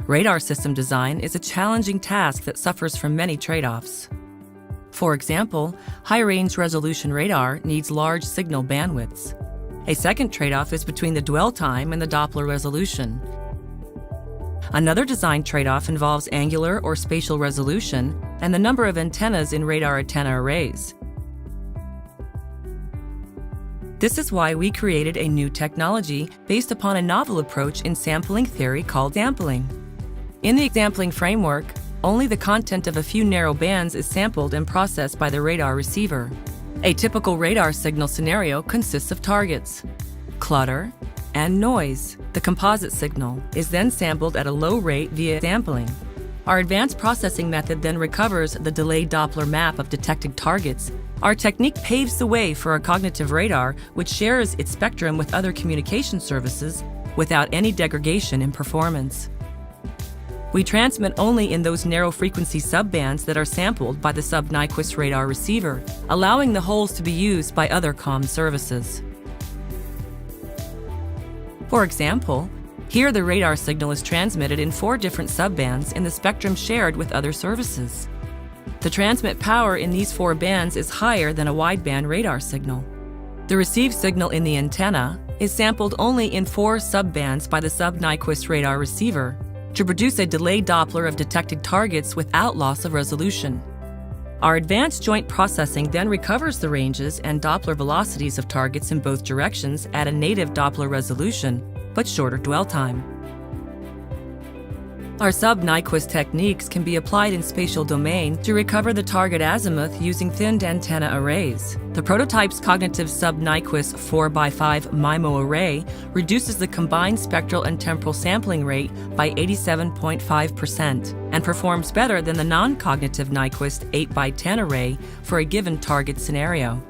Radar system design is a challenging task that suffers from many trade-offs. For example, high-range resolution radar needs large signal bandwidths. A second trade-off is between the dwell time and the Doppler resolution. Another design trade-off involves angular or spatial resolution and the number of antennas in radar antenna arrays. This is why we created a new technology based upon a novel approach in sampling theory called sampling. In the sampling framework, only the content of a few narrow bands is sampled and processed by the radar receiver. A typical radar signal scenario consists of targets, clutter, and noise. The composite signal is then sampled at a low rate via sampling. Our advanced processing method then recovers the delayed Doppler map of detected targets. Our technique paves the way for a cognitive radar which shares its spectrum with other communication services without any degradation in performance. We transmit only in those narrow frequency subbands that are sampled by the sub-Nyquist radar receiver, allowing the holes to be used by other comm services. For example, here the radar signal is transmitted in 4 different subbands in the spectrum shared with other services. The transmit power in these 4 bands is higher than a wideband radar signal. The received signal in the antenna is sampled only in 4 subbands by the sub-Nyquist radar receiver to produce a delayed Doppler of detected targets without loss of resolution. Our advanced joint processing then recovers the ranges and Doppler velocities of targets in both directions at a native Doppler resolution, but shorter dwell time. Our sub-Nyquist techniques can be applied in spatial domain to recover the target azimuth using thinned antenna arrays. The prototype's cognitive sub-Nyquist 4x5 MIMO array reduces the combined spectral and temporal sampling rate by 87.5% and performs better than the non-cognitive Nyquist 8x10 array for a given target scenario.